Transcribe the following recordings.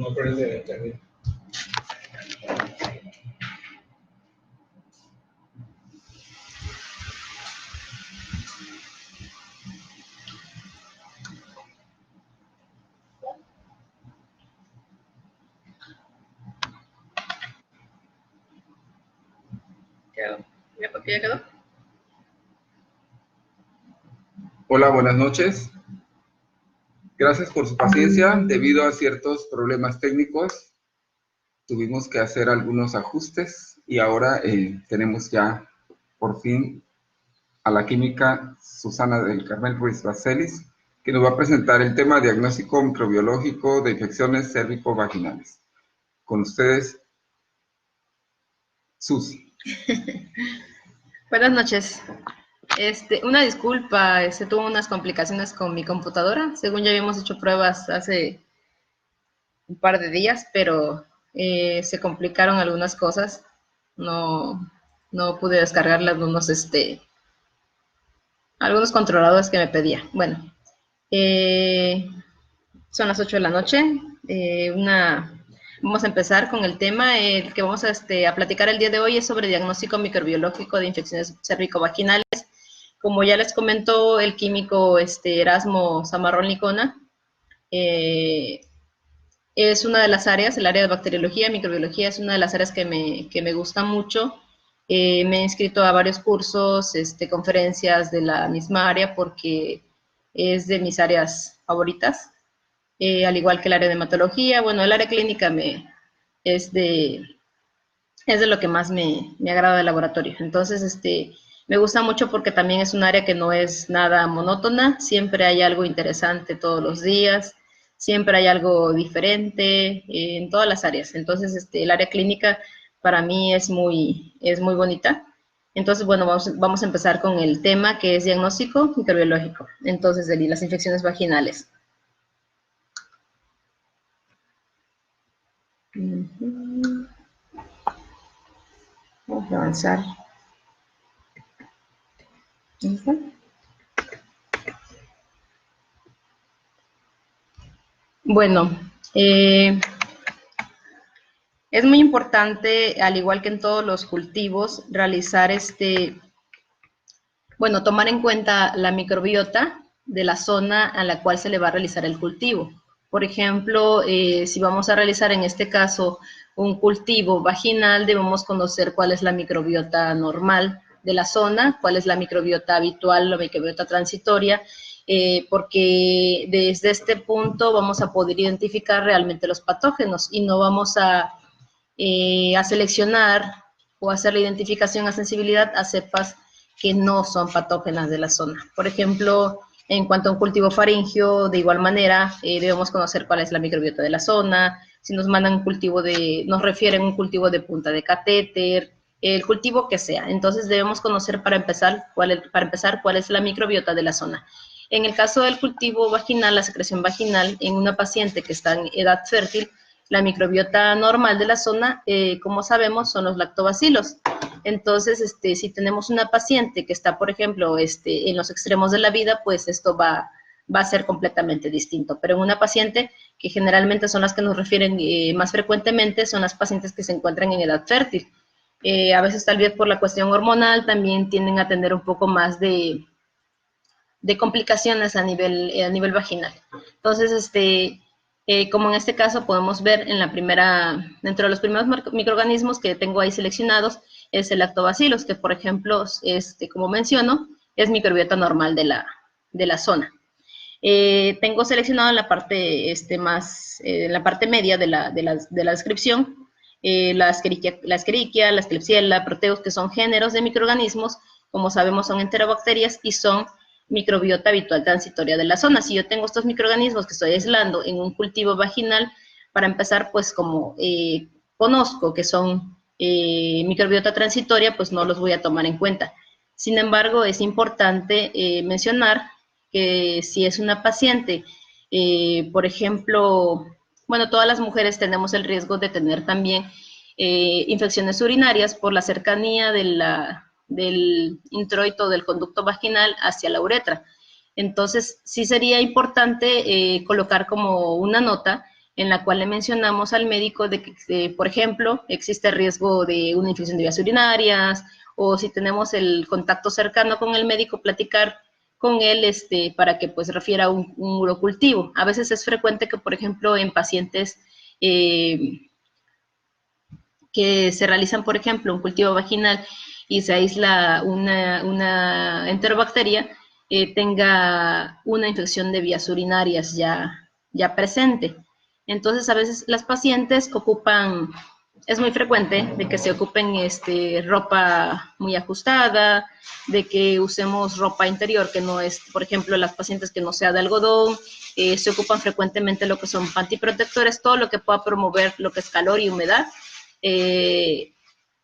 No prende el internet. ¿Ya quedó? Hola, buenas noches. Gracias por su paciencia. Debido a ciertos problemas técnicos, tuvimos que hacer algunos ajustes y ahora tenemos ya por fin a la química Susana del Carmen Ruiz Baselis, que nos va a presentar el tema diagnóstico microbiológico de infecciones cérvico-vaginales. Con ustedes, Susi. Buenas noches. Una disculpa, tuve unas complicaciones con mi computadora. Según ya habíamos hecho pruebas hace un par de días, pero se complicaron algunas cosas. No pude descargar algunos controladores que me pedía. Bueno, son las 8 de la noche. Vamos a empezar con el tema. El que vamos a platicar el día de hoy es sobre diagnóstico microbiológico de infecciones cérvico-vaginales. Como ya les comentó el químico Erasmo Zamarrón Licona, es una de las áreas, el área de bacteriología, microbiología, es una de las áreas que me gusta mucho. Me he inscrito a varios cursos, conferencias de la misma área porque es de mis áreas favoritas, al igual que el área de hematología. Bueno, el área clínica es de lo que más me agrada del laboratorio. Entonces, me gusta mucho porque también es un área que no es nada monótona, siempre hay algo interesante todos los días, siempre hay algo diferente en todas las áreas. Entonces, el área clínica para mí es muy bonita. Entonces, bueno, vamos a empezar con el tema que es diagnóstico microbiológico, entonces, de las infecciones vaginales. Vamos a avanzar. Bueno, es muy importante, al igual que en todos los cultivos, realizar tomar en cuenta la microbiota de la zona a la cual se le va a realizar el cultivo. Por ejemplo, si vamos a realizar en este caso un cultivo vaginal, debemos conocer cuál es la microbiota normal de la zona, cuál es la microbiota habitual, la microbiota transitoria, porque desde este punto vamos a poder identificar realmente los patógenos y no vamos a seleccionar o hacer la identificación a sensibilidad a cepas que no son patógenas de la zona. Por ejemplo, en cuanto a un cultivo faríngeo, de igual manera, debemos conocer cuál es la microbiota de la zona, si nos mandan un cultivo nos refieren un cultivo de punta de catéter, el cultivo que sea. Entonces debemos conocer para empezar cuál es la microbiota de la zona. En el caso del cultivo vaginal, la secreción vaginal, en una paciente que está en edad fértil, la microbiota normal de la zona, como sabemos, son los lactobacilos. Entonces, si tenemos una paciente que está, por ejemplo, en los extremos de la vida, pues esto va a ser completamente distinto. Pero en una paciente, que generalmente son las que nos refieren más frecuentemente, son las pacientes que se encuentran en edad fértil. A veces, tal vez por la cuestión hormonal, también tienden a tener un poco más de complicaciones a nivel vaginal. Entonces, como en este caso podemos ver dentro de los primeros microorganismos que tengo ahí seleccionados, es el lactobacillus, que por ejemplo, como menciono, es microbiota normal de la zona. Tengo seleccionado en la parte en la parte media de la descripción, la Escherichia, la Klebsiella, Proteus, que son géneros de microorganismos, como sabemos son enterobacterias y son microbiota habitual transitoria de la zona. Si yo tengo estos microorganismos que estoy aislando en un cultivo vaginal, para empezar, pues como conozco que son microbiota transitoria, pues no los voy a tomar en cuenta. Sin embargo, es importante mencionar que si es una paciente, por ejemplo, bueno, todas las mujeres tenemos el riesgo de tener también infecciones urinarias por la cercanía del introito del conducto vaginal hacia la uretra. Entonces, sí sería importante colocar como una nota en la cual le mencionamos al médico de que, por ejemplo, existe riesgo de una infección de vías urinarias, o si tenemos el contacto cercano con el médico, platicar con él para que pues refiera un urocultivo. A veces es frecuente que, por ejemplo, en pacientes que se realizan, por ejemplo, un cultivo vaginal y se aísla una enterobacteria, tenga una infección de vías urinarias ya presente. Entonces, a veces las pacientes ocupan, es muy frecuente de que se ocupen ropa muy ajustada, de que usemos ropa interior que no es, por ejemplo, las pacientes que no sea de algodón, se ocupan frecuentemente lo que son pantiprotectores, todo lo que pueda promover lo que es calor y humedad,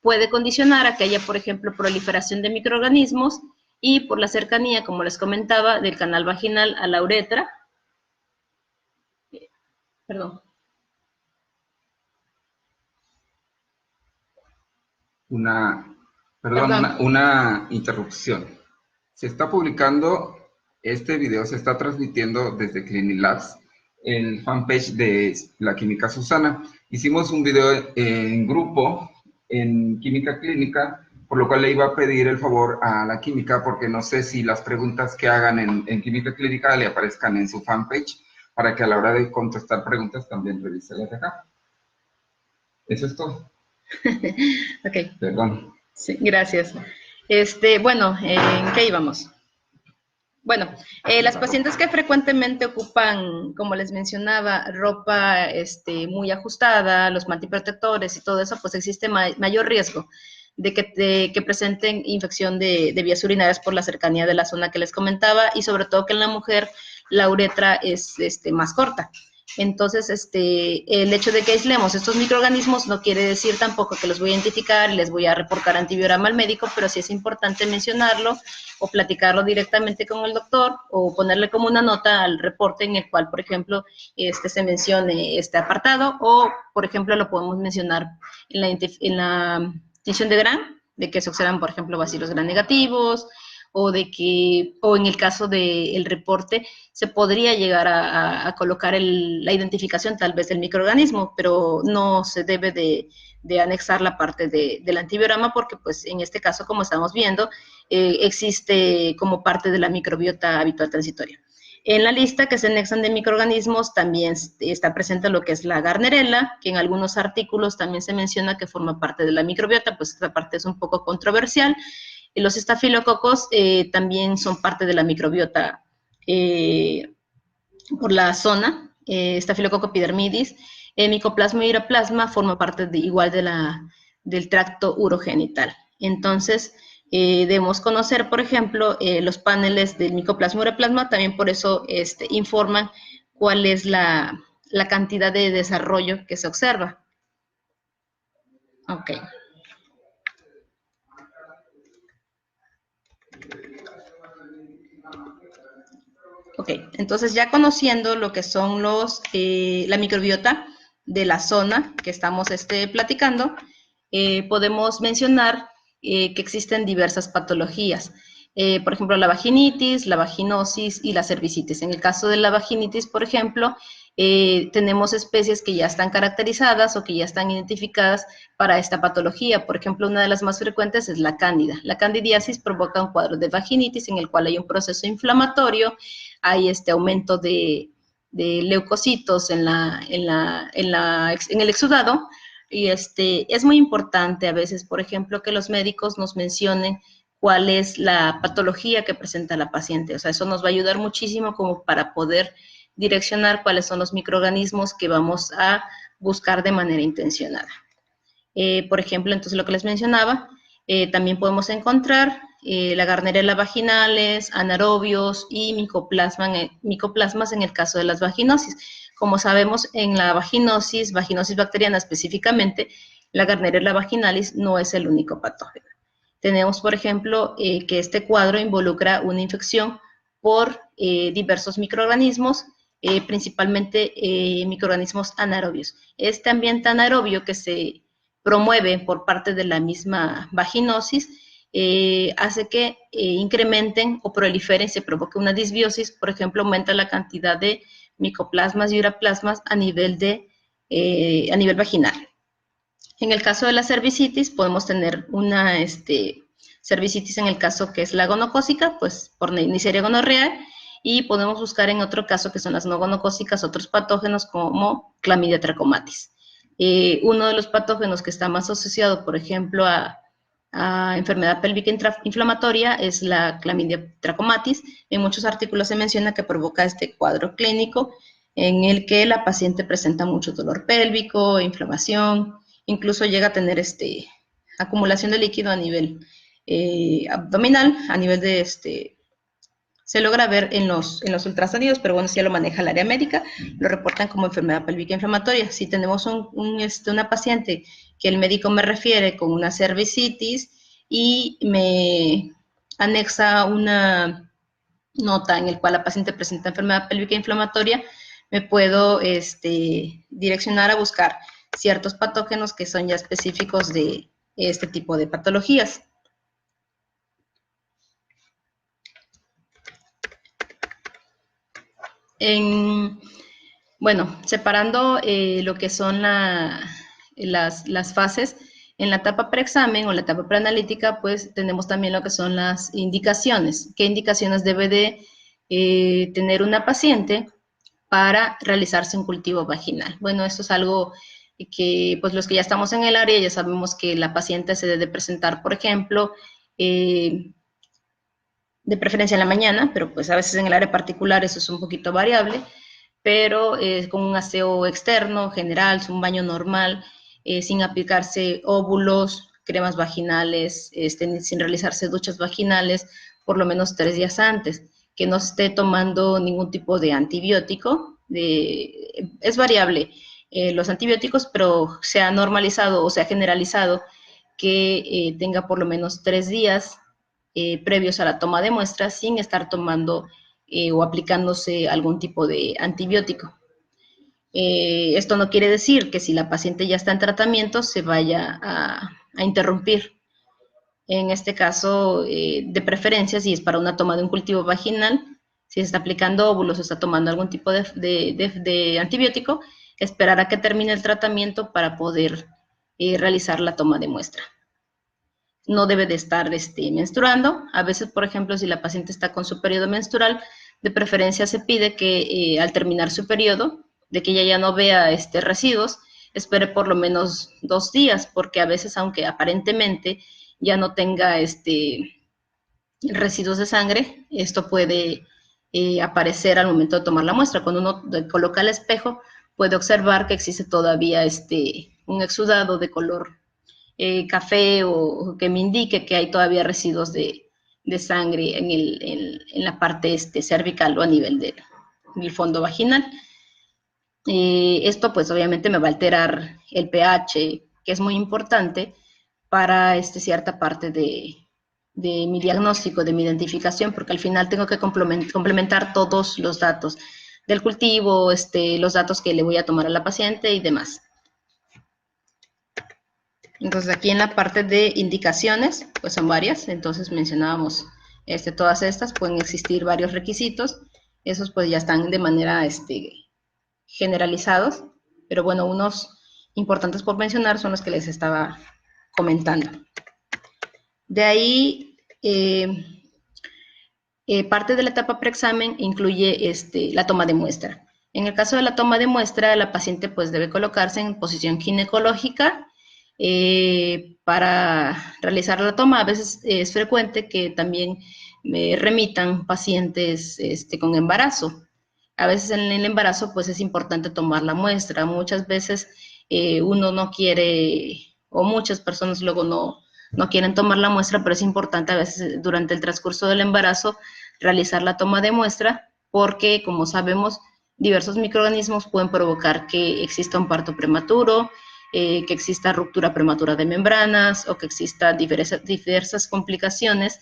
puede condicionar a que haya, por ejemplo, proliferación de microorganismos y por la cercanía, como les comentaba, del canal vaginal a la uretra. Perdón. Una interrupción. Se está publicando, este video se está transmitiendo desde Clinilabs, el fanpage de la Química Susana. Hicimos un video en grupo en Química Clínica, por lo cual le iba a pedir el favor a la Química, porque no sé si las preguntas que hagan en Química Clínica le aparezcan en su fanpage, para que a la hora de contestar preguntas también revise las de acá. Eso es todo. Ok. Perdón. Sí, gracias. Bueno, ¿en qué íbamos? Bueno, las pacientes que frecuentemente ocupan, como les mencionaba, ropa muy ajustada, los mantiprotectores y todo eso, pues existe mayor riesgo de que presenten infección de vías urinarias por la cercanía de la zona que les comentaba, y sobre todo que en la mujer la uretra es más corta. Entonces, el hecho de que aislemos estos microorganismos no quiere decir tampoco que los voy a identificar y les voy a reportar antibiograma al médico, pero sí es importante mencionarlo o platicarlo directamente con el doctor, o ponerle como una nota al reporte en el cual, por ejemplo, se mencione este apartado, o, por ejemplo, lo podemos mencionar en la tinción de Gram, de que se observan, por ejemplo, bacilos gram negativos, o en el caso del reporte, se podría llegar a colocar la identificación tal vez del microorganismo, pero no se debe de anexar la parte del antibiograma, porque pues en este caso, como estamos viendo, existe como parte de la microbiota habitual transitoria. En la lista que se anexan de microorganismos también está presente lo que es la Gardnerella, que en algunos artículos también se menciona que forma parte de la microbiota, pues esta parte es un poco controversial. Y los estafilococos también son parte de la microbiota por la zona, Staphylococcus epidermidis. Mycoplasma y uroplasma forma parte igual del tracto urogenital. Entonces, debemos conocer, por ejemplo, los paneles del micoplasma y uroplasma, también por eso informan cuál es la cantidad de desarrollo que se observa. Ok. Ok, entonces ya conociendo lo que son la microbiota de la zona que estamos platicando, podemos mencionar que existen diversas patologías. Por ejemplo, la vaginitis, la vaginosis y la cervicitis. En el caso de la vaginitis, por ejemplo, tenemos especies que ya están caracterizadas o que ya están identificadas para esta patología. Por ejemplo, una de las más frecuentes es la cándida. La candidiasis provoca un cuadro de vaginitis en el cual hay un proceso inflamatorio, hay aumento de leucocitos en el exudado, y es muy importante a veces, por ejemplo, que los médicos nos mencionen cuál es la patología que presenta la paciente. O sea, eso nos va a ayudar muchísimo como para poder direccionar cuáles son los microorganismos que vamos a buscar de manera intencionada. Por ejemplo, entonces lo que les mencionaba, también podemos encontrar la Gardnerella vaginales, anaerobios y micoplasmas en el caso de las vaginosis. Como sabemos, en la vaginosis bacteriana específicamente, la Gardnerella vaginalis no es el único patógeno. Tenemos, por ejemplo, que este cuadro involucra una infección por diversos microorganismos, principalmente microorganismos anaerobios. Este ambiente anaerobio que se promueve por parte de la misma vaginosis hace que incrementen o proliferen, se provoque una disbiosis, por ejemplo, aumenta la cantidad de micoplasmas y uraplasmas a nivel vaginal. En el caso de la cervicitis, podemos tener una cervicitis en el caso que es la gonocócica, pues por Neisseria gonorrhoeae, y podemos buscar en otro caso que son las no gonocócicas, otros patógenos como Clamidia trachomatis. Uno de los patógenos que está más asociado, por ejemplo, a enfermedad pélvica inflamatoria es la Clamidia trachomatis. En muchos artículos se menciona que provoca este cuadro clínico en el que la paciente presenta mucho dolor pélvico, inflamación, incluso llega a tener acumulación de líquido a nivel abdominal, a nivel de se logra ver en los ultrasonidos, pero bueno, si ya lo maneja el área médica, lo reportan como enfermedad pélvica inflamatoria. Si tenemos una paciente que el médico me refiere con una cervicitis y me anexa una nota en la cual la paciente presenta enfermedad pélvica inflamatoria, me puedo direccionar a buscar ciertos patógenos que son ya específicos de este tipo de patologías. Bueno, separando lo que son las fases, en la etapa preexamen o la etapa preanalítica, pues tenemos también lo que son las indicaciones. ¿Qué indicaciones debe de tener una paciente para realizarse un cultivo vaginal? Bueno, esto es algo que, pues los que ya estamos en el área, ya sabemos que la paciente se debe presentar, por ejemplo, de preferencia en la mañana, pero pues a veces en el área particular eso es un poquito variable, pero con un aseo externo, general, un baño normal, sin aplicarse óvulos, cremas vaginales, sin realizarse duchas vaginales, por lo menos 3 días antes, que no esté tomando ningún tipo de antibiótico, es variable los antibióticos, pero se ha normalizado o se ha generalizado que tenga por lo menos 3 días previos a la toma de muestras sin estar tomando o aplicándose algún tipo de antibiótico. Esto no quiere decir que si la paciente ya está en tratamiento se vaya a interrumpir. En este caso, de preferencia, si es para una toma de un cultivo vaginal, si se está aplicando óvulos o está tomando algún tipo de antibiótico, esperar a que termine el tratamiento para poder realizar la toma de muestra. No debe de estar menstruando. A veces, por ejemplo, si la paciente está con su periodo menstrual, de preferencia se pide que al terminar su periodo, de que ella ya no vea residuos, espere por lo menos 2 días, porque a veces, aunque aparentemente ya no tenga residuos de sangre, esto puede aparecer al momento de tomar la muestra. Cuando uno coloca el espejo, puede observar que existe todavía un exudado de color café o que me indique que hay todavía residuos de sangre en la parte cervical o a nivel del fondo vaginal. Esto pues obviamente me va a alterar el pH, que es muy importante para cierta parte de mi diagnóstico, de mi identificación, porque al final tengo que complementar todos los datos del cultivo, los datos que le voy a tomar a la paciente y demás. Entonces aquí en la parte de indicaciones, pues son varias, entonces mencionábamos todas estas, pueden existir varios requisitos, esos pues ya están de manera generalizados, pero bueno, unos importantes por mencionar son los que les estaba comentando. De ahí, parte de la etapa preexamen incluye la toma de muestra. En el caso de la toma de muestra, la paciente pues debe colocarse en posición ginecológica para realizar la toma. A veces es frecuente que también me remitan pacientes con embarazo. A veces en el embarazo pues es importante tomar la muestra. Muchas veces uno no quiere, o muchas personas luego no quieren tomar la muestra, pero es importante a veces durante el transcurso del embarazo realizar la toma de muestra porque, como sabemos, diversos microorganismos pueden provocar que exista un parto prematuro, que exista ruptura prematura de membranas o que existan diversas complicaciones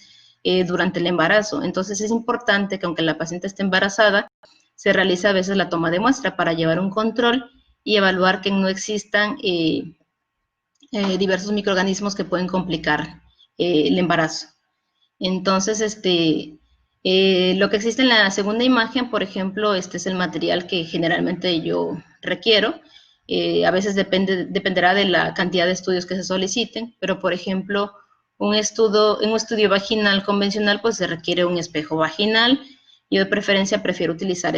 durante el embarazo. Entonces es importante que aunque la paciente esté embarazada, se realice a veces la toma de muestra para llevar un control y evaluar que no existan diversos microorganismos que pueden complicar el embarazo. Entonces, Lo que existe en la segunda imagen, por ejemplo, este es el material que generalmente yo requiero. A veces dependerá de la cantidad de estudios que se soliciten, pero por ejemplo, en un estudio vaginal convencional, pues se requiere un espejo vaginal. Yo de preferencia prefiero utilizar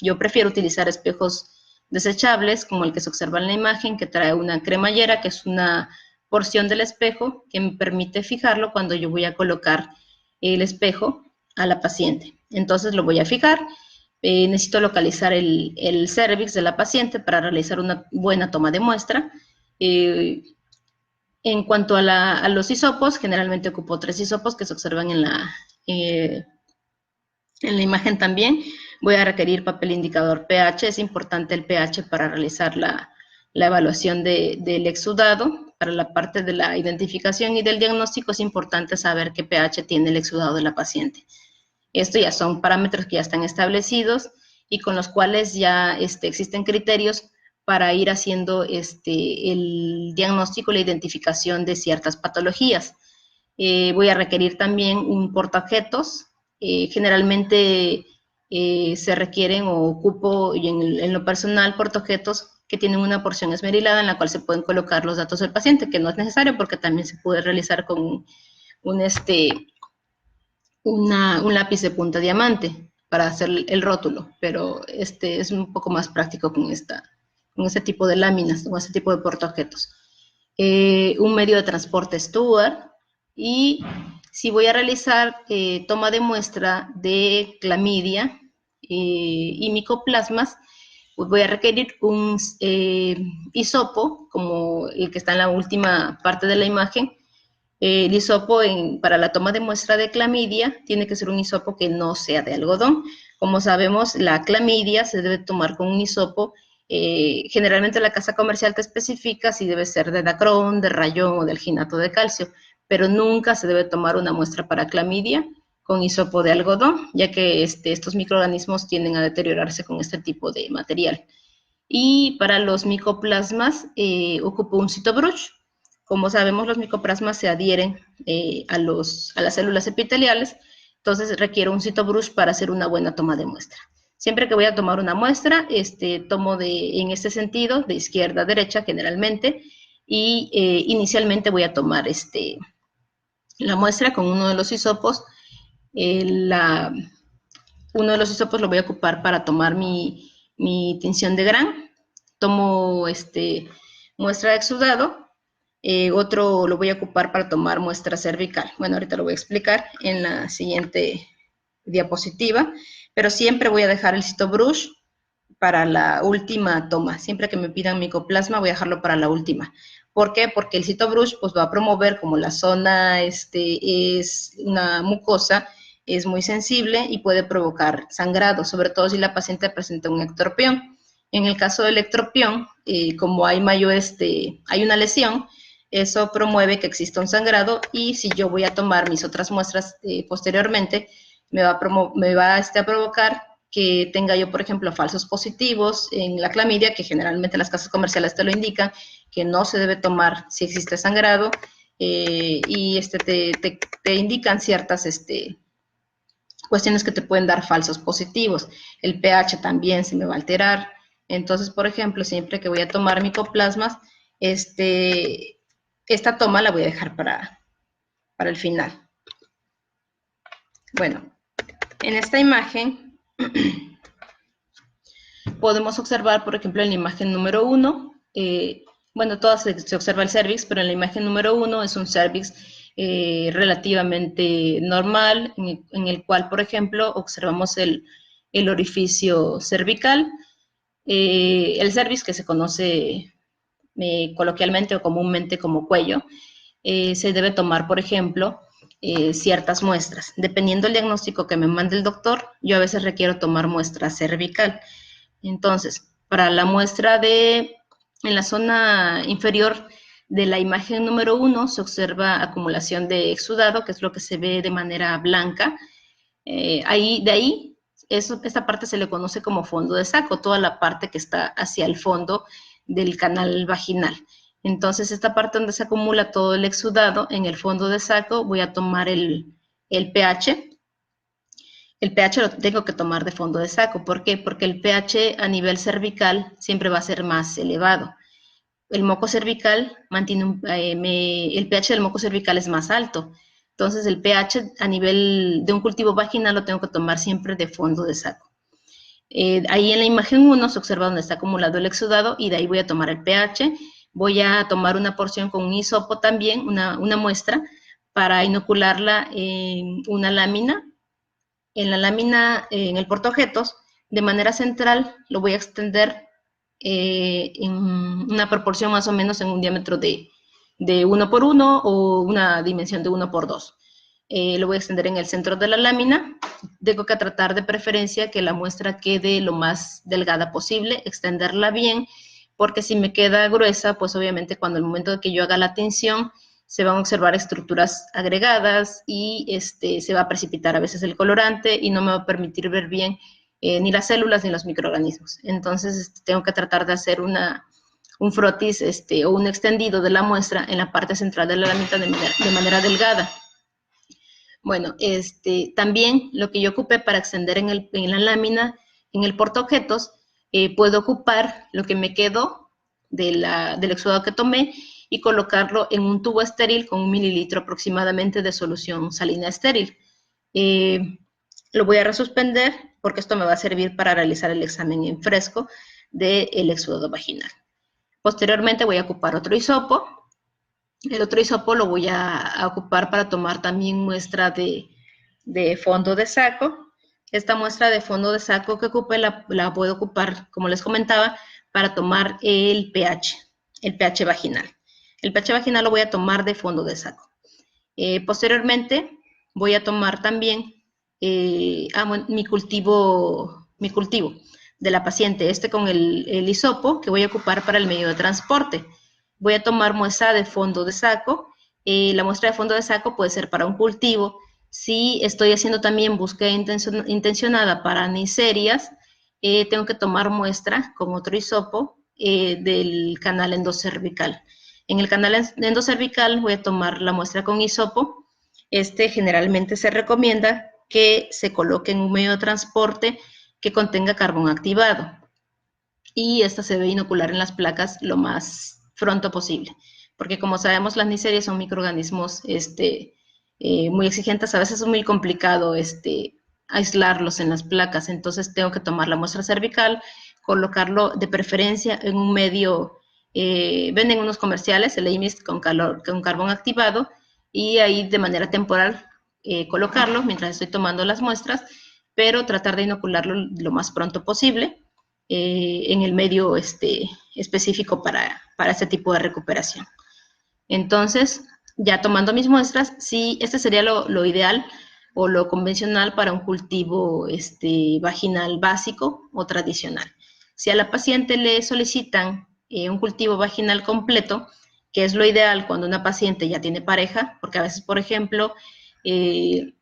yo prefiero utilizar espejos desechables, como el que se observa en la imagen, que trae una cremallera, que es una porción del espejo que me permite fijarlo cuando yo voy a colocar el espejo a la paciente. Entonces lo voy a fijar. Necesito localizar el cervix de la paciente para realizar una buena toma de muestra. En cuanto a los hisopos, generalmente ocupo 3 hisopos que se observan en la imagen también. Voy a requerir papel indicador pH. Es importante el pH para realizar la evaluación del exudado. Para la parte de la identificación y del diagnóstico es importante saber qué pH tiene el exudado de la paciente. Esto ya son parámetros que ya están establecidos y con los cuales ya existen criterios para ir haciendo el diagnóstico y la identificación de ciertas patologías. Voy a requerir también un portaobjetos. Generalmente se requieren o ocupo en lo personal portaobjetos que tienen una porción esmerilada en la cual se pueden colocar los datos del paciente, que no es necesario porque también se puede realizar con un lápiz de punta diamante para hacer el rótulo, pero es un poco más práctico con este tipo de láminas, con este tipo de portaobjetos. Un medio de transporte Stuart, y si voy a realizar toma de muestra de clamidia y micoplasmas, pues voy a requerir un hisopo, como el que está en la última parte de la imagen. El hisopo para la toma de muestra de clamidia tiene que ser un hisopo que no sea de algodón. Como sabemos, la clamidia se debe tomar con un hisopo. Generalmente la casa comercial te especifica si debe ser de dacrón, de rayón o del ginato de calcio, pero nunca se debe tomar una muestra para clamidia con hisopo de algodón, ya que estos microorganismos tienden a deteriorarse con este tipo de material. Y para los micoplasmas ocupo un cytobrush. Como sabemos, los micoplasmas se adhieren a las células epiteliales, entonces requiero un cytobrush para hacer una buena toma de muestra. Siempre que voy a tomar una muestra, tomo en este sentido, de izquierda a derecha generalmente, y inicialmente voy a tomar la muestra con uno de los hisopos. Uno de los hisopos lo voy a ocupar para tomar mi tinción de Gram. Tomo muestra de exudado. Otro lo voy a ocupar para tomar muestra cervical. Bueno, ahorita lo voy a explicar en la siguiente diapositiva, pero siempre voy a dejar el cytobrush para la última toma. Siempre que me pidan micoplasma voy a dejarlo para la última. ¿Por qué? Porque el cytobrush pues va a promover, como la zona es una mucosa, es muy sensible y puede provocar sangrado, sobre todo si la paciente presenta un ectropión. En el caso del ectropión, como hay una lesión, eso promueve que exista un sangrado, y si yo voy a tomar mis otras muestras posteriormente, me va a provocar que tenga yo, por ejemplo, falsos positivos en la clamidia, que generalmente las casas comerciales te lo indican, que no se debe tomar si existe sangrado, y te indican ciertas cuestiones que te pueden dar falsos positivos. El pH también se me va a alterar. Entonces, por ejemplo, siempre que voy a tomar micoplasmas, esta toma la voy a dejar para el final. Bueno, en esta imagen podemos observar, por ejemplo, en la imagen número 1, bueno, todas se observa el cervix, pero en la imagen número 1 es un cervix relativamente normal, en el cual, por ejemplo, observamos el orificio cervical. El cervix, que se conoce coloquialmente o comúnmente como cuello, se debe tomar, por ejemplo, ciertas muestras. Dependiendo del diagnóstico que me mande el doctor, yo a veces requiero tomar muestra cervical. Entonces, para la muestra en la zona inferior de la imagen número 1 se observa acumulación de exudado, que es lo que se ve de manera blanca. Esta parte se le conoce como fondo de saco, toda la parte que está hacia el fondo del canal vaginal. Entonces, esta parte donde se acumula todo el exudado, en el fondo de saco, voy a tomar el pH. el pH lo tengo que tomar de fondo de saco. ¿Por qué? Porque el pH a nivel cervical siempre va a ser más elevado. El moco cervical mantiene el pH del moco cervical es más alto. Entonces, el pH a nivel de un cultivo vaginal lo tengo que tomar siempre de fondo de saco. Ahí en la imagen 1 se observa donde está acumulado el exudado y de ahí voy a tomar el pH. Voy a tomar una porción con un hisopo también, una muestra, para inocularla en una lámina. En la lámina, en el portaobjetos, de manera central, lo voy a extender en una proporción más o menos en un diámetro de 1 por 1 o una dimensión de 1 por 2. Lo voy a extender en el centro de la lámina. Tengo que tratar de preferencia que la muestra quede lo más delgada posible, extenderla bien, porque si me queda gruesa, pues obviamente cuando el momento de que yo haga la tinción, se van a observar estructuras agregadas y se va a precipitar a veces el colorante y no me va a permitir ver bien ni las células ni los microorganismos. Entonces, tengo que tratar de hacer un frotis o un extendido de la muestra en la parte central de la lámina de manera delgada. Bueno, también lo que yo ocupé para extender en la lámina, en el portaobjetos, puedo ocupar lo que me quedó del exudado que tomé y colocarlo en un tubo estéril con 1 mililitro aproximadamente de solución salina estéril. Lo voy a resuspender porque esto me va a servir para realizar el examen en fresco del exudado vaginal. Posteriormente voy a ocupar otro hisopo. El otro hisopo lo voy a ocupar para tomar también muestra de fondo de saco. Esta muestra de fondo de saco que ocupe la puedo ocupar, como les comentaba, para tomar el pH vaginal. El pH vaginal lo voy a tomar de fondo de saco. Posteriormente voy a tomar también mi cultivo de la paciente, con el hisopo que voy a ocupar para el medio de transporte. Voy a tomar muestra de fondo de saco. La muestra de fondo de saco puede ser para un cultivo. Si estoy haciendo también búsqueda intencionada para Neisseria, tengo que tomar muestra con otro hisopo del canal endocervical. En el canal endocervical voy a tomar la muestra con hisopo. Generalmente se recomienda que se coloque en un medio de transporte que contenga carbón activado. Y esta se debe inocular en las placas lo más pronto posible. Porque como sabemos, las Neisseria son microorganismos muy exigentes. A veces es muy complicado aislarlos en las placas. Entonces tengo que tomar la muestra cervical, colocarlo de preferencia en un medio. Venden unos comerciales, el AMIS con carbón activado, y ahí de manera temporal colocarlo mientras estoy tomando las muestras, pero tratar de inocularlo lo más pronto posible en el medio específico para este tipo de recuperación. Entonces, ya tomando mis muestras, sí, este sería lo ideal o lo convencional para un cultivo vaginal básico o tradicional. Si a la paciente le solicitan un cultivo vaginal completo, que es lo ideal cuando una paciente ya tiene pareja, porque a veces, por ejemplo, el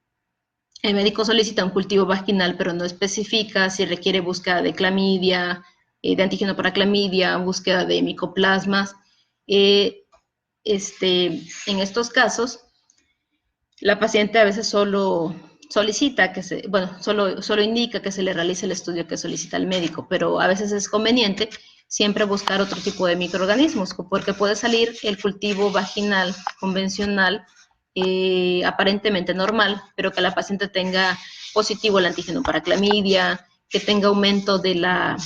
médico solicita un cultivo vaginal, pero no especifica si requiere búsqueda de clamidia, de antígeno para clamidia, búsqueda de micoplasmas. En estos casos, la paciente a veces solo solicita solo indica que se le realice el estudio que solicita el médico, pero a veces es conveniente siempre buscar otro tipo de microorganismos, porque puede salir el cultivo vaginal convencional aparentemente normal, pero que la paciente tenga positivo el antígeno para clamidia, que tenga aumento de la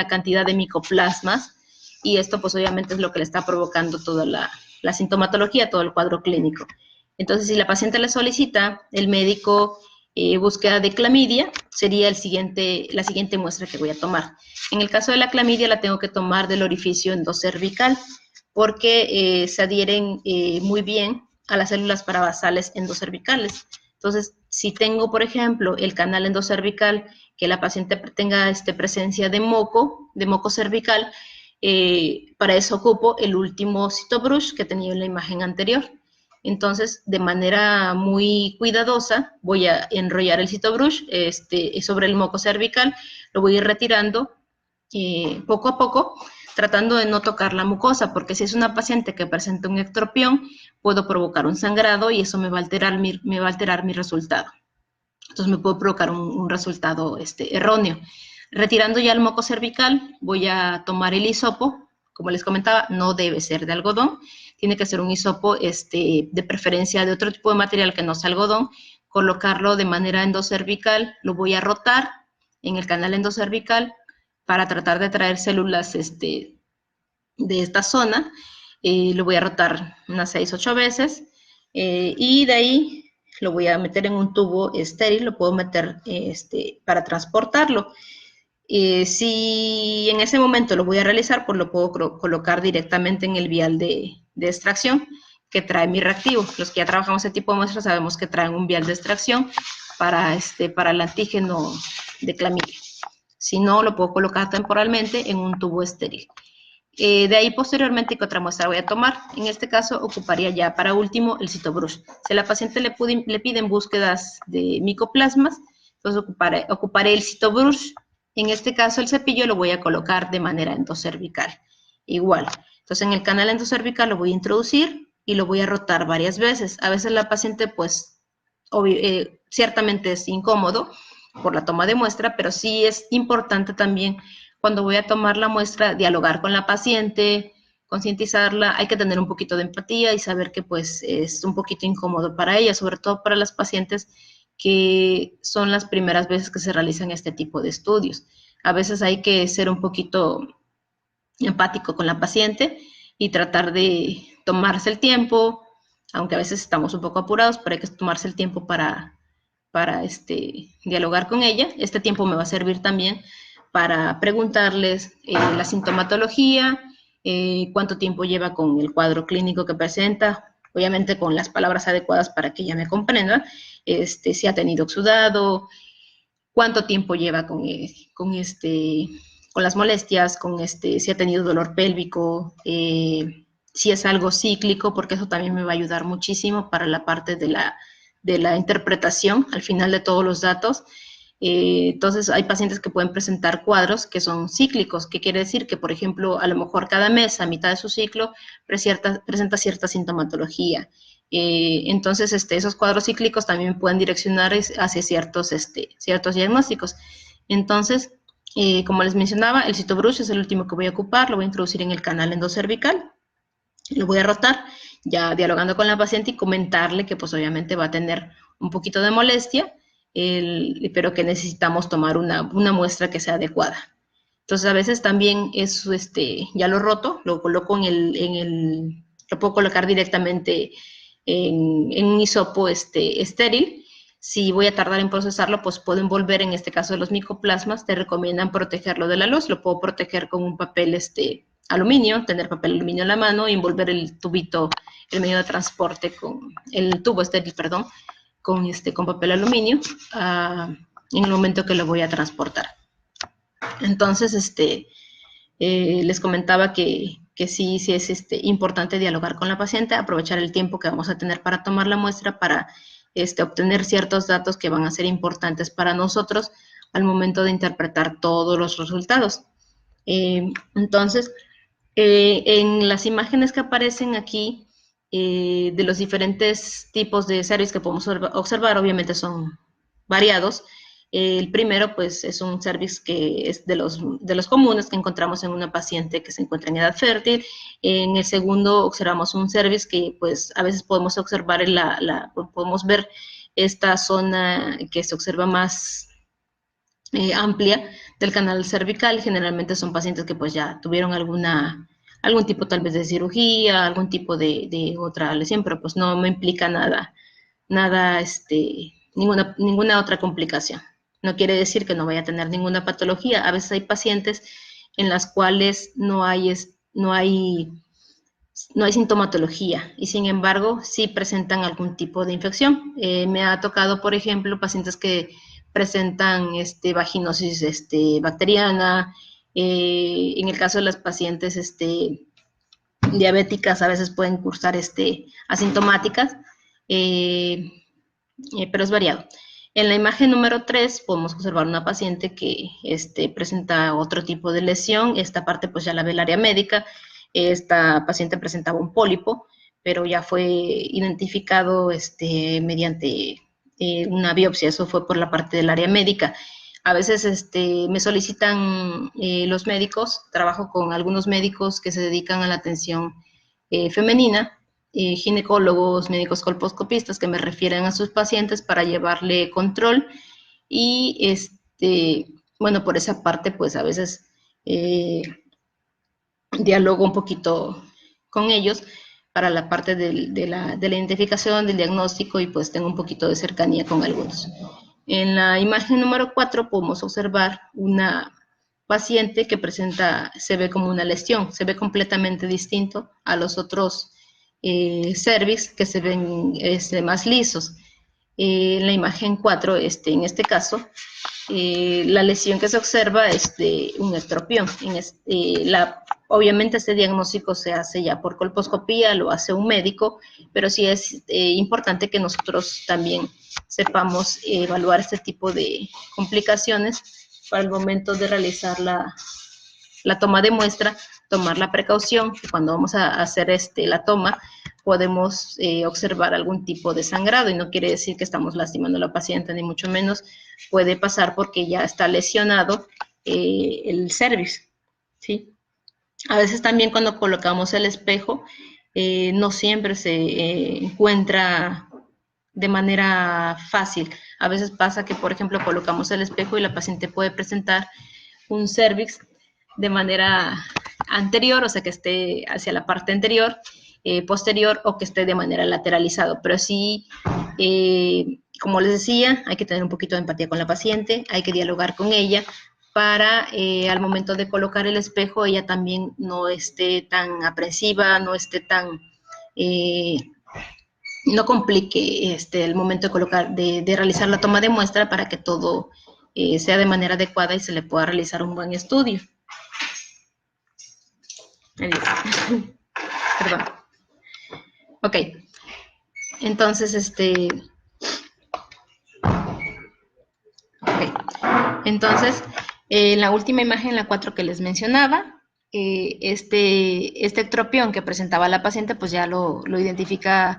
cantidad de micoplasmas, y esto pues obviamente es lo que le está provocando toda la sintomatología, todo el cuadro clínico. Entonces, si la paciente le solicita, el médico búsqueda de clamidia, sería la siguiente muestra que voy a tomar. En el caso de la clamidia, la tengo que tomar del orificio endocervical, porque se adhieren muy bien a las células parabasales endocervicales. Entonces, si tengo, por ejemplo, el canal endocervical, que la paciente tenga presencia de moco cervical, para eso ocupo el último CytoBrush que tenía en la imagen anterior. Entonces, de manera muy cuidadosa, voy a enrollar el CytoBrush sobre el moco cervical, lo voy a ir retirando poco a poco, tratando de no tocar la mucosa, porque si es una paciente que presenta un ectropión, puedo provocar un sangrado y eso me va a alterar mi resultado. Entonces me puede provocar un resultado erróneo. Retirando ya el moco cervical, voy a tomar el hisopo. Como les comentaba, no debe ser de algodón. Tiene que ser un hisopo de preferencia de otro tipo de material que no sea algodón. Colocarlo de manera endocervical. Lo voy a rotar en el canal endocervical para tratar de traer células de esta zona. Lo voy a rotar unas 6-8 veces. Y de ahí lo voy a meter en un tubo estéril, lo puedo meter para transportarlo. Si en ese momento lo voy a realizar, pues lo puedo colocar directamente en el vial de extracción que trae mi reactivo. Los que ya trabajamos ese tipo de muestras sabemos que traen un vial de extracción para el antígeno de clamidia. Si no, lo puedo colocar temporalmente en un tubo estéril. De ahí posteriormente, ¿qué otra muestra voy a tomar? En este caso ocuparía ya para último el CytoBrush. Si a la paciente le piden búsquedas de micoplasmas, entonces ocuparé el CytoBrush. En este caso el cepillo lo voy a colocar de manera endocervical. Igual. Entonces en el canal endocervical lo voy a introducir y lo voy a rotar varias veces. A veces la paciente pues ciertamente es incómodo por la toma de muestra, pero sí es importante también cuando voy a tomar la muestra, dialogar con la paciente, concientizarla, hay que tener un poquito de empatía y saber que pues es un poquito incómodo para ella, sobre todo para las pacientes que son las primeras veces que se realizan este tipo de estudios. A veces hay que ser un poquito empático con la paciente y tratar de tomarse el tiempo, aunque a veces estamos un poco apurados, pero hay que tomarse el tiempo para dialogar con ella. Este tiempo me va a servir también para preguntarles la sintomatología, cuánto tiempo lleva con el cuadro clínico que presenta, obviamente con las palabras adecuadas para que ella me comprenda, si ha tenido exudado, cuánto tiempo lleva con las molestias, si ha tenido dolor pélvico, si es algo cíclico, porque eso también me va a ayudar muchísimo para la parte de la interpretación al final de todos los datos. Entonces, hay pacientes que pueden presentar cuadros que son cíclicos, que quiere decir que, por ejemplo, a lo mejor cada mes, a mitad de su ciclo, presenta cierta sintomatología. Entonces, esos cuadros cíclicos también pueden direccionar hacia ciertos diagnósticos. Entonces, como les mencionaba, el CytoBrush es el último que voy a ocupar, lo voy a introducir en el canal endocervical, lo voy a rotar, ya dialogando con la paciente y comentarle que pues obviamente va a tener un poquito de molestia, pero que necesitamos tomar una muestra que sea adecuada. Entonces a veces también es, ya lo roto, lo coloco lo puedo colocar directamente en un hisopo estéril. Si voy a tardar en procesarlo, pues puedo envolver, en este caso de los micoplasmas, te recomiendan protegerlo de la luz, lo puedo proteger con un papel aluminio, tener papel aluminio en la mano y envolver el tubito, el medio de transporte el tubo estéril, perdón, con papel aluminio en el momento que lo voy a transportar. Entonces, les comentaba que sí es importante dialogar con la paciente, aprovechar el tiempo que vamos a tener para tomar la muestra, para obtener ciertos datos que van a ser importantes para nosotros al momento de interpretar todos los resultados. Entonces, en las imágenes que aparecen aquí, de los diferentes tipos de cervix que podemos observar, obviamente son variados. El primero, pues, es un cervix que es de los comunes que encontramos en una paciente que se encuentra en edad fértil. En el segundo, observamos un cervix que, pues, a veces podemos observar podemos ver esta zona que se observa más amplia del canal cervical. Generalmente son pacientes que, pues, ya tuvieron algún tipo tal vez de cirugía, algún tipo de otra lesión, pero pues no me implica nada, ninguna otra complicación. No quiere decir que no vaya a tener ninguna patología. A veces hay pacientes en las cuales no hay sintomatología y sin embargo sí presentan algún tipo de infección. Me ha tocado, por ejemplo, pacientes que presentan vaginosis bacteriana. En el caso de las pacientes diabéticas, a veces pueden cursar asintomáticas, pero es variado. En la imagen número 3 podemos observar una paciente que presenta otro tipo de lesión. Esta parte pues ya la ve el área médica. Esta paciente presentaba un pólipo, pero ya fue identificado mediante una biopsia. Eso fue por la parte del área médica. A veces me solicitan los médicos, trabajo con algunos médicos que se dedican a la atención femenina, ginecólogos, médicos colposcopistas que me refieren a sus pacientes para llevarle control y bueno, por esa parte pues a veces dialogo un poquito con ellos para la parte de la identificación, del diagnóstico y pues tengo un poquito de cercanía con algunos. En la imagen número 4 podemos observar una paciente que se ve como una lesión, se ve completamente distinto a los otros cervix que se ven más lisos. En la imagen 4, en este caso, la lesión que se observa es de un estropión. Obviamente este diagnóstico se hace ya por colposcopía, lo hace un médico, pero sí es importante que nosotros también sepamos evaluar este tipo de complicaciones para el momento de realizar la toma de muestra, tomar la precaución que cuando vamos a hacer la toma podemos observar algún tipo de sangrado y no quiere decir que estamos lastimando a la paciente, ni mucho menos. Puede pasar porque ya está lesionado el cervix, ¿sí? A veces también cuando colocamos el espejo, no siempre se encuentra de manera fácil. A veces pasa que, por ejemplo, colocamos el espejo y la paciente puede presentar un cervix de manera anterior, o sea, que esté hacia la parte anterior, posterior o que esté de manera lateralizado. Pero sí, como les decía, hay que tener un poquito de empatía con la paciente, hay que dialogar con ella para al momento de colocar el espejo ella también no esté tan aprensiva, no esté tan... no complique el momento de de realizar la toma de muestra para que todo sea de manera adecuada y se le pueda realizar un buen estudio. Perdón. Ok. Entonces, okay. Entonces, la última imagen, la 4 que les mencionaba, este ectropión que presentaba la paciente, pues ya lo identifica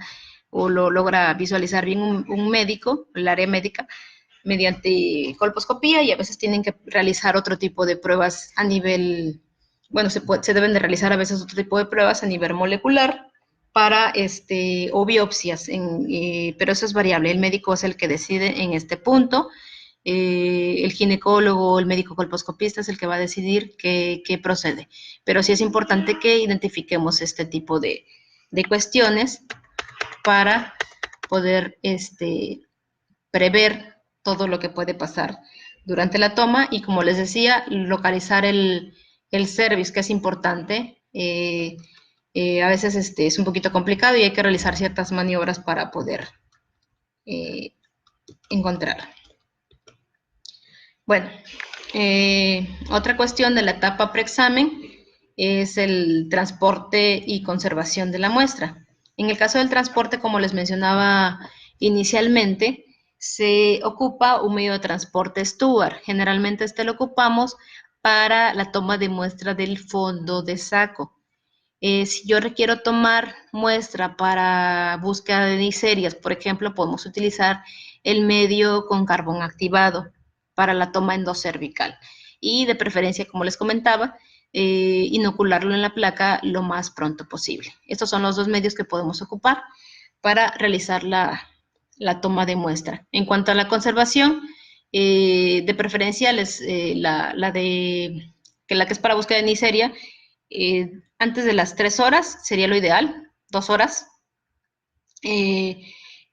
o lo logra visualizar bien un médico, el área médica, mediante colposcopía, y a veces tienen que realizar otro tipo de pruebas a nivel, bueno, se deben de realizar a veces otro tipo de pruebas a nivel molecular para o biopsias, pero eso es variable, el médico es el que decide en este punto. El ginecólogo, el médico colposcopista es el que va a decidir qué procede. Pero sí es importante que identifiquemos este tipo de cuestiones para poder prever todo lo que puede pasar durante la toma y, como les decía, localizar el cervix, que es importante. A veces es un poquito complicado y hay que realizar ciertas maniobras para poder encontrar. Bueno, otra cuestión de la etapa preexamen es el transporte y conservación de la muestra. En el caso del transporte, como les mencionaba inicialmente, se ocupa un medio de transporte Stuart. Generalmente lo ocupamos para la toma de muestra del fondo de saco. Si yo requiero tomar muestra para búsqueda de diserias, por ejemplo, podemos utilizar el medio con carbón activado para la toma endocervical. Y de preferencia, como les comentaba, inocularlo en la placa lo más pronto posible. Estos son los dos medios que podemos ocupar para realizar la toma de muestra. En cuanto a la conservación, de preferencia la que es para búsqueda de Neisseria, antes de las 3 horas sería lo ideal, 2 horas.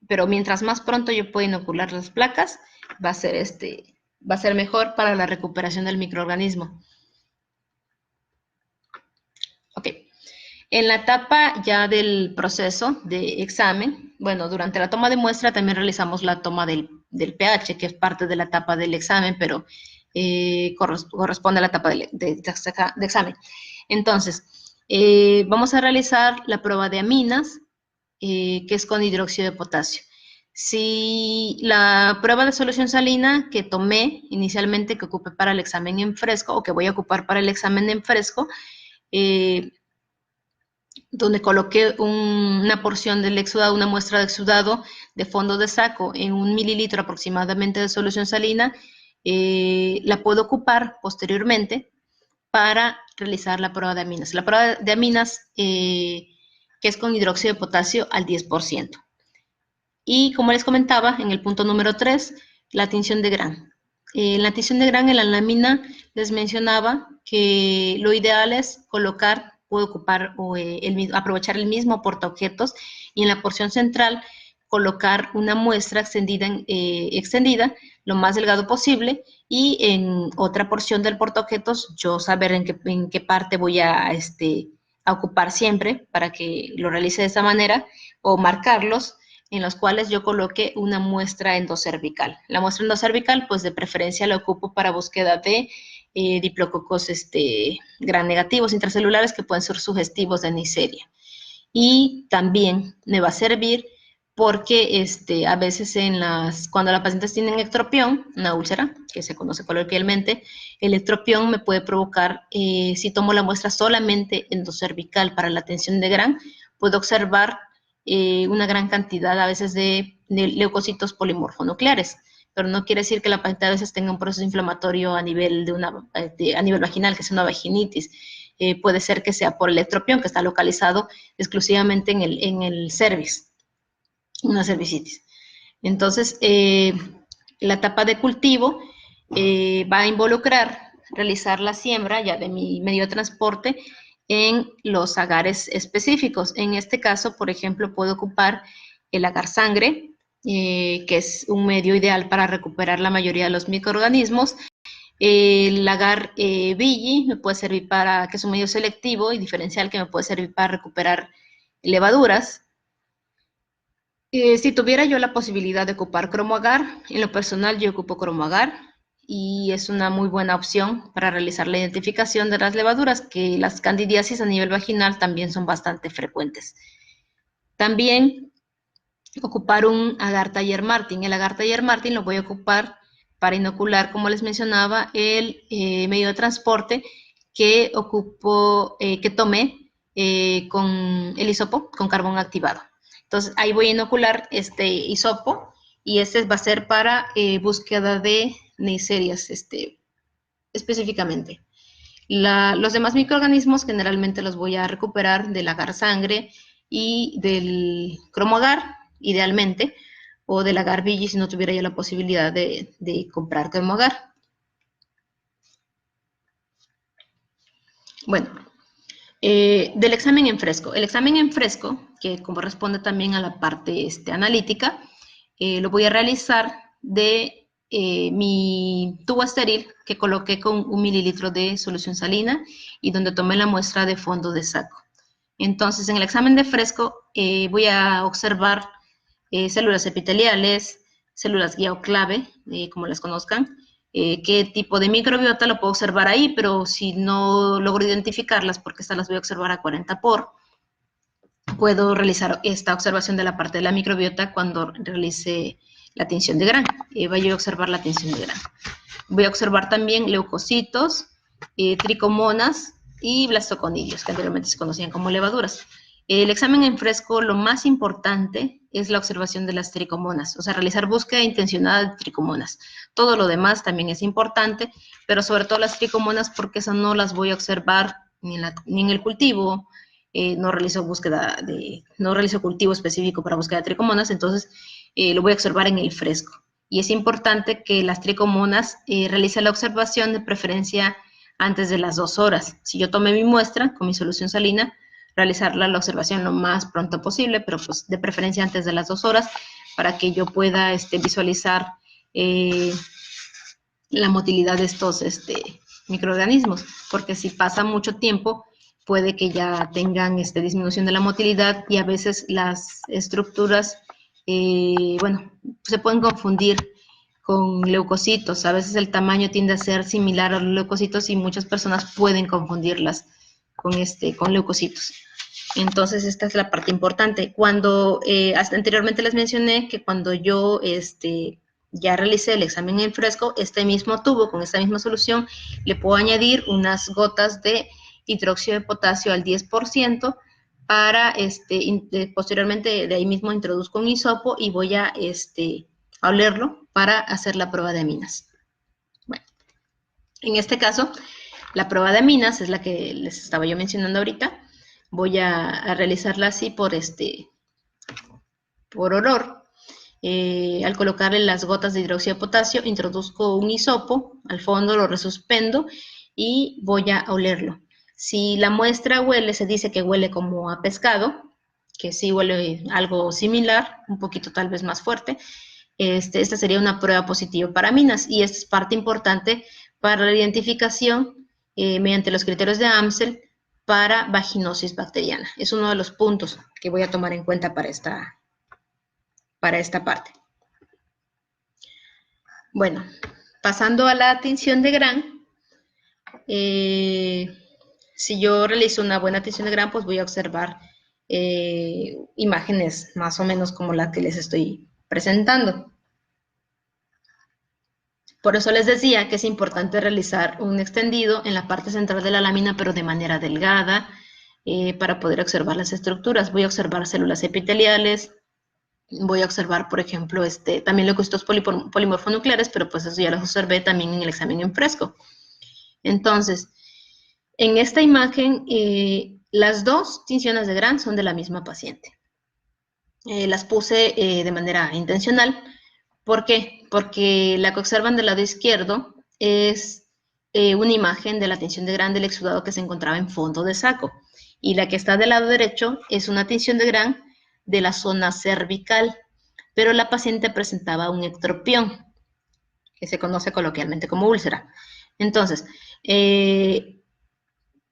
Pero mientras más pronto yo pueda inocular las placas, va a ser mejor para la recuperación del microorganismo. Ok. En la etapa ya del proceso de examen, bueno, durante la toma de muestra también realizamos la toma del pH, que es parte de la etapa del examen, pero corresponde a la etapa de examen. Entonces, vamos a realizar la prueba de aminas, que es con hidróxido de potasio. Si la prueba de solución salina que tomé inicialmente, que ocupé para el examen en fresco, o que voy a ocupar para el examen en fresco, donde coloqué una porción del exudado, una muestra de exudado de fondo de saco en 1 mililitro aproximadamente de solución salina, la puedo ocupar posteriormente para realizar la prueba de aminas. La prueba de aminas, que es con hidróxido de potasio al 10%. Y como les comentaba, en el punto número 3, la tinción de Gram. En la tinción de Gram, en la lámina, les mencionaba que lo ideal es colocar, puedo ocupar o aprovechar el mismo portaobjetos y en la porción central colocar una muestra extendida lo más delgado posible y en otra porción del portaobjetos yo saber en qué parte voy a ocupar siempre para que lo realice de esa manera o marcarlos en los cuales yo coloque una muestra endocervical. La muestra endocervical, pues de preferencia la ocupo para búsqueda de diplococos gram negativos intracelulares que pueden ser sugestivos de Neisseria. Y también me va a servir porque a veces cuando las pacientes tienen ectropión, una úlcera, que se conoce coloquialmente, el ectropión me puede provocar, si tomo la muestra solamente endocervical para la tensión de Gram, puedo observar una gran cantidad a veces de leucocitos polimorfonucleares, pero no quiere decir que la paciente a veces tenga un proceso inflamatorio a nivel a nivel vaginal, que sea una vaginitis. Puede ser que sea por el ectropión, que está localizado exclusivamente en el cervix, una cervicitis. Entonces, la etapa de cultivo va a involucrar realizar la siembra ya de mi medio de transporte en los agares específicos. En este caso, por ejemplo, puedo ocupar el agar sangre, que es un medio ideal para recuperar la mayoría de los microorganismos. El agar Billi me puede servir que es un medio selectivo y diferencial que me puede servir para recuperar levaduras. Si tuviera yo la posibilidad de ocupar cromoagar, en lo personal yo ocupo cromoagar y es una muy buena opción para realizar la identificación de las levaduras, que las candidiasis a nivel vaginal también son bastante frecuentes. También ocupar un agar Taller-Martin. El agar Taller-Martin lo voy a ocupar para inocular, como les mencionaba, el medio de transporte que tomé con el hisopo, con carbón activado. Entonces, ahí voy a inocular este hisopo y este va a ser para búsqueda de Neisserias específicamente. Los demás microorganismos generalmente los voy a recuperar del agar sangre y del cromoagar, idealmente, o del agar Billi si no tuviera yo la posibilidad de comprar cromoagar. Bueno, del examen en fresco. El examen en fresco, que corresponde también a la parte analítica, lo voy a realizar de mi tubo estéril que coloqué con 1 mililitro de solución salina y donde tomé la muestra de fondo de saco. Entonces, en el examen de fresco voy a observar células epiteliales, células guía o clave, como las conozcan, qué tipo de microbiota lo puedo observar ahí, pero si no logro identificarlas, porque estas las voy a observar a 40 por, puedo realizar esta observación de la parte de la microbiota cuando realice la tinción de Gram. Voy a observar la tinción de Gram. Voy a observar también leucocitos, tricomonas y blastoconidios, que anteriormente se conocían como levaduras. El examen en fresco, lo más importante es la observación de las tricomonas, o sea, realizar búsqueda intencionada de tricomonas. Todo lo demás también es importante, pero sobre todo las tricomonas porque esas no las voy a observar ni en el cultivo, no realizo cultivo específico para búsqueda de tricomonas, entonces lo voy a observar en el fresco. Y es importante que las tricomonas realicen la observación de preferencia antes de las 2 horas. Si yo tomé mi muestra con mi solución salina, realizarla la observación lo más pronto posible, pero pues de preferencia antes de las 2 horas para que yo pueda visualizar la motilidad de estos microorganismos, porque si pasa mucho tiempo puede que ya tengan disminución de la motilidad y a veces las estructuras, bueno, se pueden confundir con leucocitos. A veces el tamaño tiende a ser similar a los leucocitos y muchas personas pueden confundirlas con leucocitos. Entonces, esta es la parte importante. Cuando, hasta anteriormente les mencioné que cuando yo ya realicé el examen en fresco, este mismo tubo con esta misma solución, le puedo añadir unas gotas de hidróxido de potasio al 10% para, posteriormente de ahí mismo introduzco un hisopo y voy a olerlo para hacer la prueba de aminas. Bueno, en este caso, la prueba de aminas es la que les estaba yo mencionando ahorita. Voy a realizarla así por olor. Al colocarle las gotas de hidróxido de potasio, introduzco un hisopo, al fondo lo resuspendo y voy a olerlo. Si la muestra huele, se dice que huele como a pescado, que sí huele algo similar, un poquito tal vez más fuerte. Esta sería una prueba positiva para aminas y esta es parte importante para la identificación mediante los criterios de Amsel para vaginosis bacteriana. Es uno de los puntos que voy a tomar en cuenta para esta parte. Bueno, pasando a la tinción de Gram, si yo realizo una buena tinción de Gram, pues voy a observar imágenes más o menos como la que les estoy presentando. Por eso les decía que es importante realizar un extendido en la parte central de la lámina, pero de manera delgada, para poder observar las estructuras. Voy a observar células epiteliales, voy a observar, por ejemplo, también leucocitos polimorfonucleares, pero pues eso ya los observé también en el examen en fresco. Entonces, en esta imagen, las dos tinciones de Gram son de la misma paciente. Las puse de manera intencional. ¿Por qué? Porque la que observan del lado izquierdo es una imagen de la tinción de Gram del exudado que se encontraba en fondo de saco. Y la que está del lado derecho es una tinción de Gram de la zona cervical, pero la paciente presentaba un ectropión, que se conoce coloquialmente como úlcera. Entonces,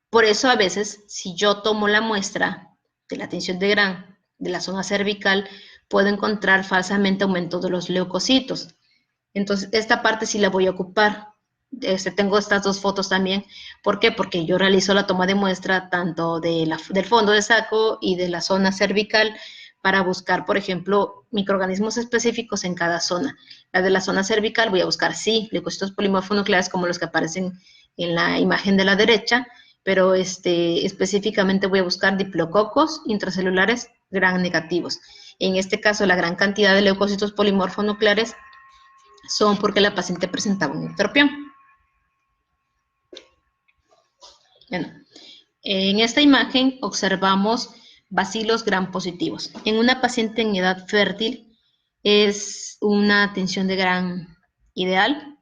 por eso a veces, si yo tomo la muestra de la tinción de Gram de la zona cervical, puedo encontrar falsamente aumento de los leucocitos. Entonces, esta parte sí la voy a ocupar. Tengo estas dos fotos también. ¿Por qué? Porque yo realizo la toma de muestra tanto del fondo de saco y de la zona cervical para buscar, por ejemplo, microorganismos específicos en cada zona. La de la zona cervical voy a buscar, sí, leucocitos polimorfonucleares como los que aparecen en la imagen de la derecha, pero específicamente voy a buscar diplococos intracelulares Gram negativos. En este caso, la gran cantidad de leucocitos polimorfonucleares son porque la paciente presentaba un ectropión. Bueno, en esta imagen observamos bacilos Gram positivos. En una paciente en edad fértil es una tinción de Gram ideal.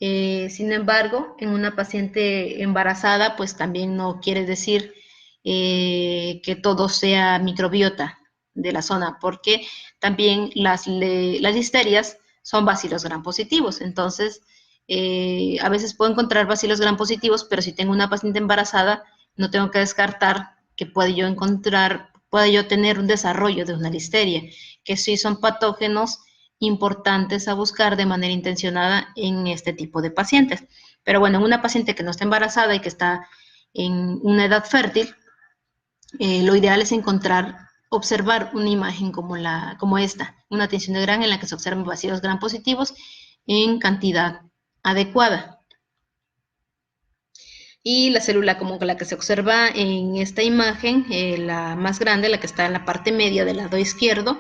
Sin embargo, en una paciente embarazada, pues también no quiere decir que todo sea microbiota de la zona, porque también las listerias son bacilos Gram positivos. Entonces, a veces puedo encontrar bacilos Gram positivos, pero si tengo una paciente embarazada, no tengo que descartar que pueda yo tener un desarrollo de una listeria, que sí son patógenos importantes a buscar de manera intencionada en este tipo de pacientes. Pero bueno, en una paciente que no está embarazada y que está en una edad fértil, lo ideal es observar una imagen como esta, una tinción de Gram en la que se observan bacilos Gram positivos en cantidad adecuada. Y la célula como la que se observa en esta imagen, la más grande, la que está en la parte media del lado izquierdo,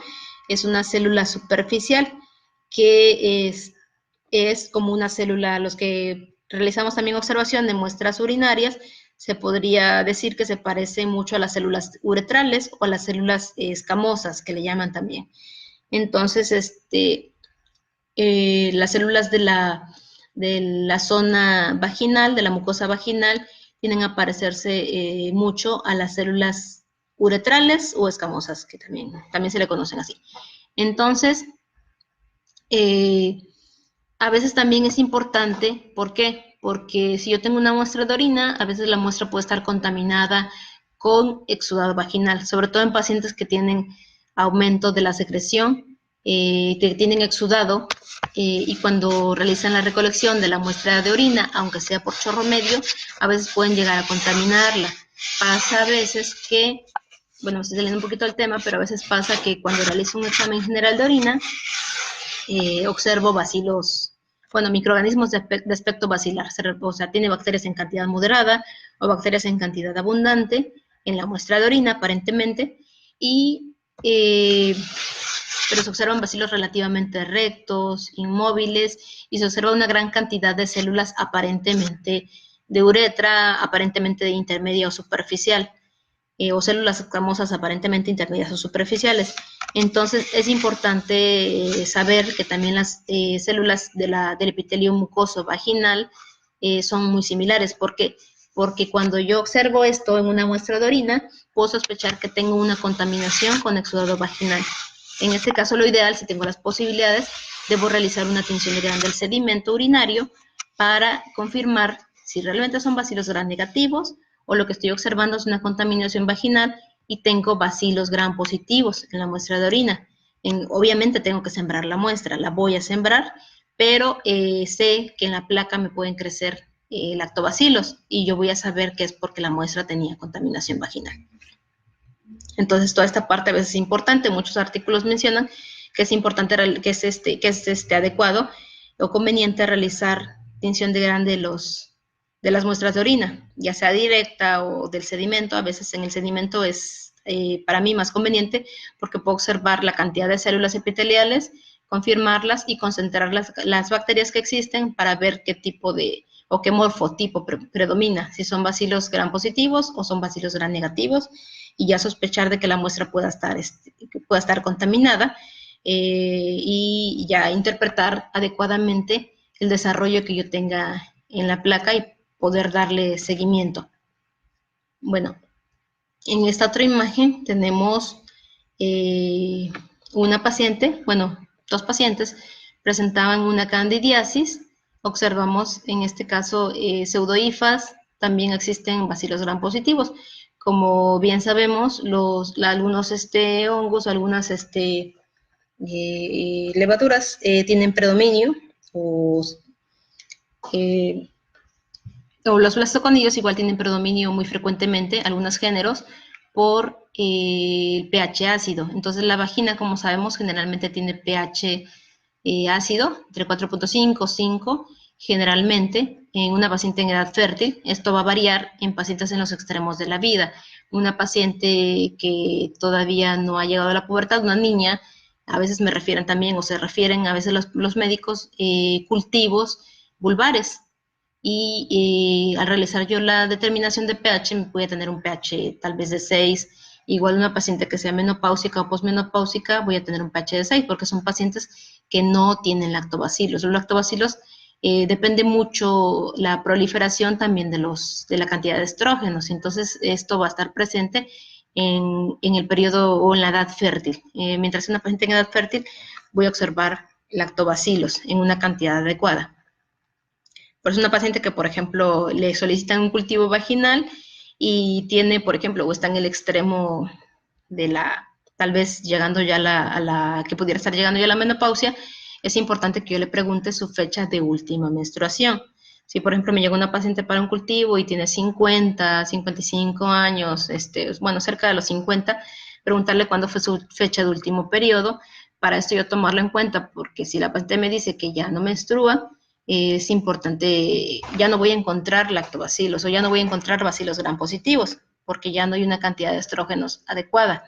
es una célula superficial que es como una célula, los que realizamos también observación de muestras urinarias, se podría decir que se parece mucho a las células uretrales o a las células escamosas, que le llaman también. Entonces, las células de la zona vaginal, de la mucosa vaginal, tienden a parecerse mucho a las células uretrales o escamosas, que también se le conocen así. Entonces, a veces también es importante, ¿por qué? Porque si yo tengo una muestra de orina, a veces la muestra puede estar contaminada con exudado vaginal, sobre todo en pacientes que tienen aumento de la secreción, que tienen exudado, y cuando realizan la recolección de la muestra de orina, aunque sea por chorro medio, a veces pueden llegar a contaminarla. Pasa a veces que, bueno, estoy saliendo un poquito del tema, pero a veces pasa que cuando realizo un examen general de orina, observo bacilos, bueno, microorganismos de aspecto bacilar, o sea, tiene bacterias en cantidad moderada o bacterias en cantidad abundante, en la muestra de orina, aparentemente, pero se observan bacilos relativamente rectos, inmóviles, y se observa una gran cantidad de células aparentemente de uretra, aparentemente de intermedia o superficial, o células escamosas aparentemente intermedias o superficiales. Entonces, es importante saber que también las células del epitelio mucoso vaginal son muy similares. ¿Por qué? Porque cuando yo observo esto en una muestra de orina, puedo sospechar que tengo una contaminación con exudado vaginal. En este caso, lo ideal, si tengo las posibilidades, debo realizar una tinción de Gram del sedimento urinario para confirmar si realmente son bacilos Gram negativos o lo que estoy observando es una contaminación vaginal y tengo bacilos Gram positivos en la muestra de orina. Obviamente tengo que sembrar la muestra, la voy a sembrar, pero sé que en la placa me pueden crecer lactobacilos y yo voy a saber que es porque la muestra tenía contaminación vaginal. Entonces, toda esta parte a veces es importante. Muchos artículos mencionan que es importante, que es adecuado o conveniente realizar tinción de Gram de las muestras de orina, ya sea directa o del sedimento. A veces en el sedimento es para mí más conveniente porque puedo observar la cantidad de células epiteliales, confirmarlas y concentrar las bacterias que existen para ver qué tipo de o qué morfotipo predomina, si son bacilos Gram positivos o son bacilos Gram negativos, y ya sospechar de que la muestra pueda estar contaminada y ya interpretar adecuadamente el desarrollo que yo tenga en la placa y poder darle seguimiento. Bueno, en esta otra imagen tenemos una paciente, bueno, dos pacientes presentaban una candidiasis. Observamos en este caso pseudohifas, también existen bacilos Gram positivos. Como bien sabemos, algunos hongos, algunas levaduras tienen predominio o los blastoconillos igual tienen predominio muy frecuentemente, algunos géneros, por el pH ácido. Entonces la vagina, como sabemos, generalmente tiene pH ácido, entre 4.5 y 5, generalmente en una paciente en edad fértil. Esto va a variar en pacientes en los extremos de la vida. Una paciente que todavía no ha llegado a la pubertad, una niña, a veces me refieren también, o se refieren a veces los médicos, cultivos vulvares. Y al realizar yo la determinación de pH, voy a tener un pH tal vez de 6. Igual una paciente que sea menopáusica o posmenopáusica, voy a tener un pH de 6, porque son pacientes que no tienen lactobacilos. Los lactobacilos depende mucho la proliferación también de la cantidad de estrógenos. Entonces, esto va a estar presente en el periodo o en la edad fértil. Mientras una paciente en edad fértil, voy a observar lactobacilos en una cantidad adecuada. Por eso una paciente que, por ejemplo, le solicitan un cultivo vaginal y tiene, por ejemplo, o está en el extremo de tal vez llegando ya que pudiera estar llegando ya a la menopausia, es importante que yo le pregunte su fecha de última menstruación. Si, por ejemplo, me llega una paciente para un cultivo y tiene 50, 55 años, bueno, cerca de los 50, preguntarle cuándo fue su fecha de último periodo. Para esto yo tomarlo en cuenta, porque si la paciente me dice que ya no menstrua, es importante, ya no voy a encontrar lactobacilos o ya no voy a encontrar bacilos Gram positivos, porque ya no hay una cantidad de estrógenos adecuada.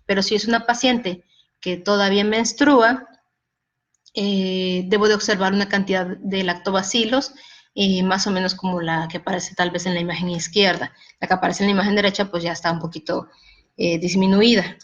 Pero si es una paciente que todavía menstrua, debo de observar una cantidad de lactobacilos más o menos como la que aparece tal vez en la imagen izquierda. La que aparece en la imagen derecha pues ya está un poquito disminuida.